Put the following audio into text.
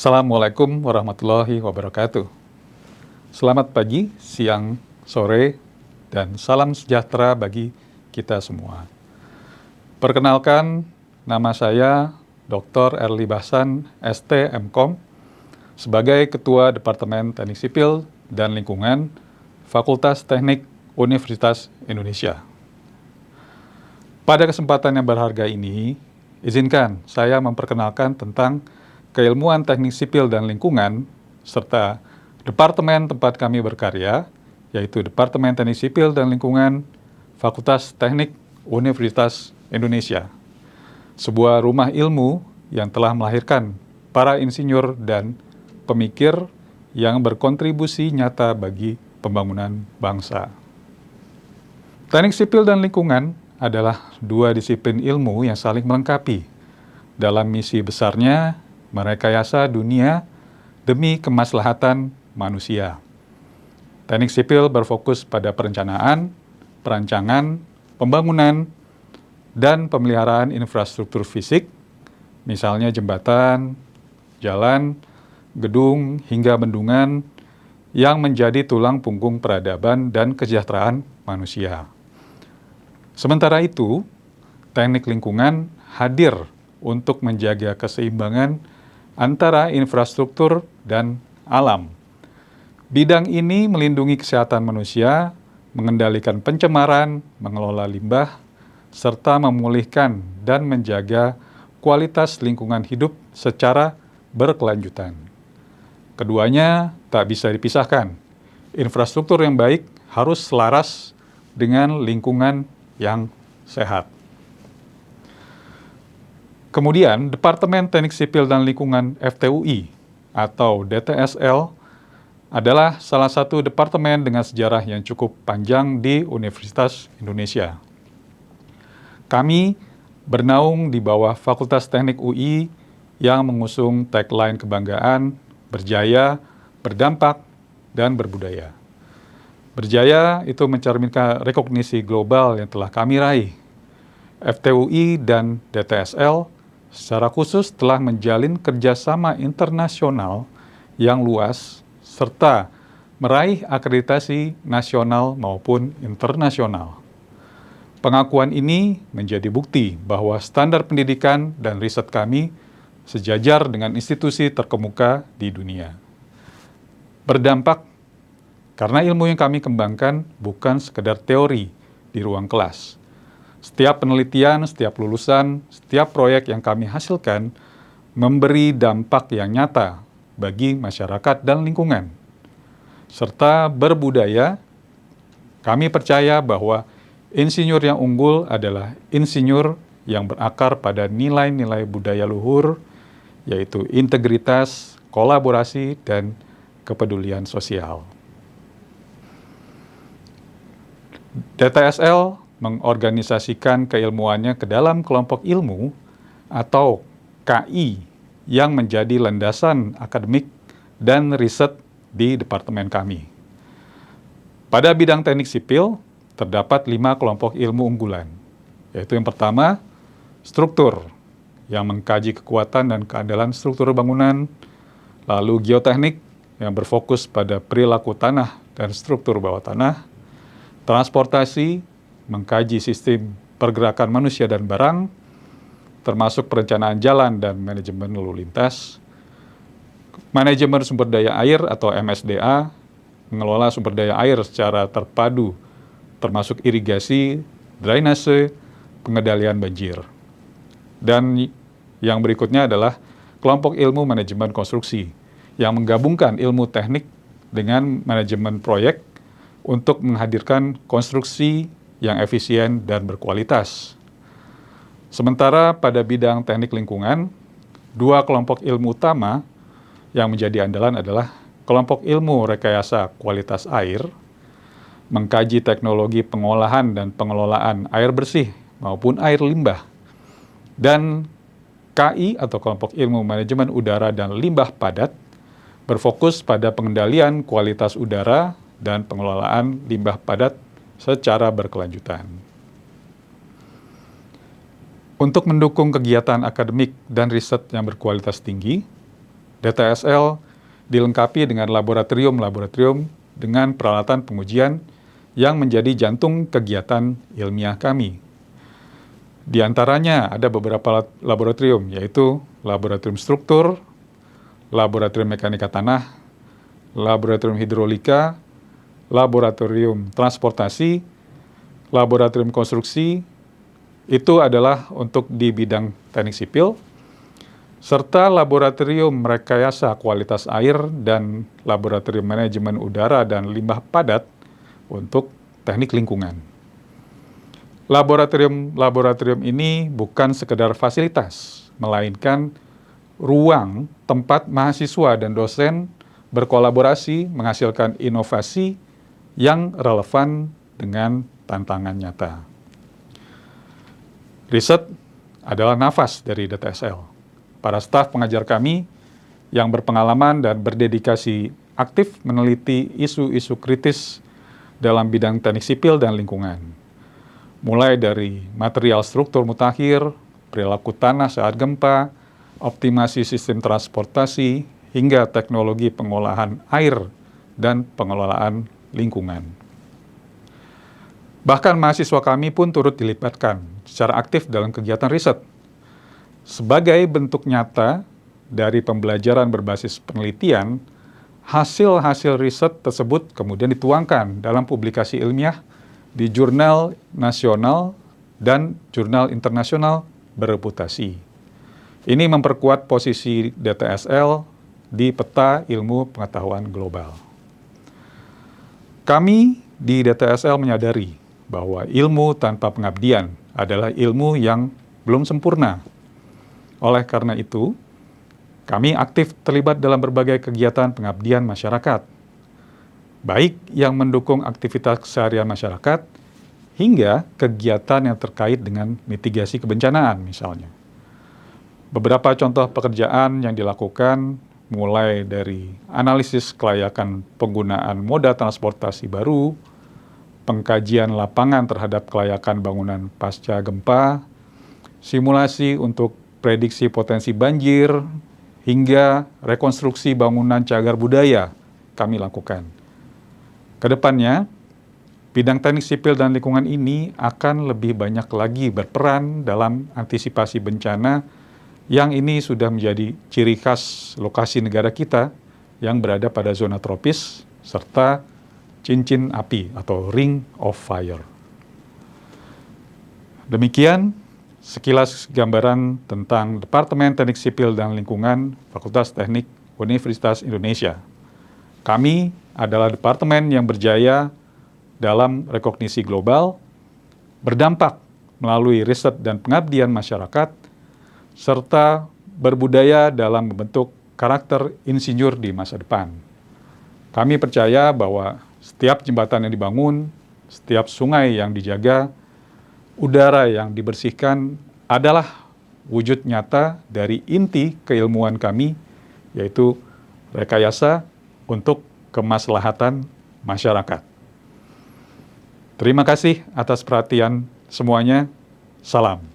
Assalamualaikum warahmatullahi wabarakatuh. Selamat pagi, siang, sore, dan salam sejahtera bagi kita semua. Perkenalkan, nama saya Dr. Erli Bahsan, ST MKom, sebagai Ketua Departemen Teknik Sipil dan Lingkungan, Fakultas Teknik Universitas Indonesia. Pada kesempatan yang berharga ini, izinkan saya memperkenalkan tentang keilmuan teknik sipil dan lingkungan, serta departemen tempat kami berkarya, yaitu Departemen Teknik Sipil dan Lingkungan, Fakultas Teknik Universitas Indonesia. Sebuah rumah ilmu yang telah melahirkan para insinyur dan pemikir yang berkontribusi nyata bagi pembangunan bangsa. Teknik sipil dan lingkungan adalah dua disiplin ilmu yang saling melengkapi dalam misi besarnya merekayasa dunia demi kemaslahatan manusia. Teknik sipil berfokus pada perencanaan, perancangan, pembangunan, dan pemeliharaan infrastruktur fisik, misalnya jembatan, jalan, gedung, hingga bendungan yang menjadi tulang punggung peradaban dan kesejahteraan manusia. Sementara itu, teknik lingkungan hadir untuk menjaga keseimbangan antara infrastruktur dan alam. Bidang ini melindungi kesehatan manusia, mengendalikan pencemaran, mengelola limbah, serta memulihkan dan menjaga kualitas lingkungan hidup secara berkelanjutan. Keduanya tak bisa dipisahkan. Infrastruktur yang baik harus selaras dengan lingkungan yang sehat. Kemudian, Departemen Teknik Sipil dan Lingkungan FTUI atau DTSL adalah salah satu departemen dengan sejarah yang cukup panjang di Universitas Indonesia. Kami bernaung di bawah Fakultas Teknik UI yang mengusung tagline kebanggaan, berjaya, berdampak, dan berbudaya. Berjaya itu mencerminkan rekognisi global yang telah kami raih. FTUI dan DTSL secara khusus telah menjalin kerjasama internasional yang luas serta meraih akreditasi nasional maupun internasional. Pengakuan ini menjadi bukti bahwa standar pendidikan dan riset kami sejajar dengan institusi terkemuka di dunia. Berdampak karena ilmu yang kami kembangkan bukan sekedar teori di ruang kelas. Setiap penelitian, setiap lulusan, setiap proyek yang kami hasilkan memberi dampak yang nyata bagi masyarakat dan lingkungan. Serta berbudaya, kami percaya bahwa insinyur yang unggul adalah insinyur yang berakar pada nilai-nilai budaya luhur, yaitu integritas, kolaborasi, dan kepedulian sosial. DTSL mengorganisasikan keilmuannya ke dalam kelompok ilmu atau KI yang menjadi landasan akademik dan riset di departemen kami. Pada bidang teknik sipil, terdapat 5 kelompok ilmu unggulan, yaitu yang pertama, struktur, yang mengkaji kekuatan dan keandalan struktur bangunan, lalu geoteknik, yang berfokus pada perilaku tanah dan struktur bawah tanah, transportasi, mengkaji sistem pergerakan manusia dan barang, termasuk perencanaan jalan dan manajemen lalu lintas, manajemen sumber daya air atau MSDA, mengelola sumber daya air secara terpadu, termasuk irigasi, drainase, pengendalian banjir. Dan yang berikutnya adalah kelompok ilmu manajemen konstruksi, yang menggabungkan ilmu teknik dengan manajemen proyek untuk menghadirkan konstruksi yang efisien dan berkualitas. Sementara pada bidang teknik lingkungan, 2 kelompok ilmu utama yang menjadi andalan adalah kelompok ilmu rekayasa kualitas air, mengkaji teknologi pengolahan dan pengelolaan air bersih maupun air limbah, dan KI atau kelompok ilmu manajemen udara dan limbah padat, berfokus pada pengendalian kualitas udara dan pengelolaan limbah padat secara berkelanjutan. Untuk mendukung kegiatan akademik dan riset yang berkualitas tinggi, DTSL dilengkapi dengan laboratorium-laboratorium dengan peralatan pengujian yang menjadi jantung kegiatan ilmiah kami. Di antaranya ada beberapa laboratorium, yaitu laboratorium struktur, laboratorium mekanika tanah, laboratorium hidrolika, laboratorium transportasi, laboratorium konstruksi, itu adalah untuk di bidang teknik sipil, serta laboratorium rekayasa kualitas air dan laboratorium manajemen udara dan limbah padat untuk teknik lingkungan. Laboratorium ini bukan sekedar fasilitas, melainkan ruang tempat mahasiswa dan dosen berkolaborasi menghasilkan inovasi yang relevan dengan tantangan nyata. Riset adalah nafas dari DTSL. Para staf pengajar kami yang berpengalaman dan berdedikasi aktif meneliti isu-isu kritis dalam bidang teknik sipil dan lingkungan. Mulai dari material struktur mutakhir, perilaku tanah saat gempa, optimasi sistem transportasi, hingga teknologi pengolahan air dan pengelolaan lingkungan. Bahkan mahasiswa kami pun turut dilibatkan secara aktif dalam kegiatan riset. Sebagai bentuk nyata dari pembelajaran berbasis penelitian, hasil-hasil riset tersebut kemudian dituangkan dalam publikasi ilmiah di jurnal nasional dan jurnal internasional bereputasi. Ini memperkuat posisi DTSL di peta ilmu pengetahuan global. Kami di DTSL menyadari bahwa ilmu tanpa pengabdian adalah ilmu yang belum sempurna. Oleh karena itu, kami aktif terlibat dalam berbagai kegiatan pengabdian masyarakat, baik yang mendukung aktivitas keseharian masyarakat, hingga kegiatan yang terkait dengan mitigasi kebencanaan misalnya. Beberapa contoh pekerjaan yang dilakukan mulai dari analisis kelayakan penggunaan moda transportasi baru, pengkajian lapangan terhadap kelayakan bangunan pasca gempa, simulasi untuk prediksi potensi banjir, hingga rekonstruksi bangunan cagar budaya kami lakukan. Kedepannya, bidang teknik sipil dan lingkungan ini akan lebih banyak lagi berperan dalam antisipasi bencana yang ini sudah menjadi ciri khas lokasi negara kita yang berada pada zona tropis serta cincin api atau ring of fire. Demikian sekilas gambaran tentang Departemen Teknik Sipil dan Lingkungan Fakultas Teknik Universitas Indonesia. Kami adalah departemen yang berjaya dalam rekognisi global, berdampak melalui riset dan pengabdian masyarakat, serta berbudaya dalam membentuk karakter insinyur di masa depan. Kami percaya bahwa setiap jembatan yang dibangun, setiap sungai yang dijaga, udara yang dibersihkan adalah wujud nyata dari inti keilmuan kami, yaitu rekayasa untuk kemaslahatan masyarakat. Terima kasih atas perhatian semuanya. Salam.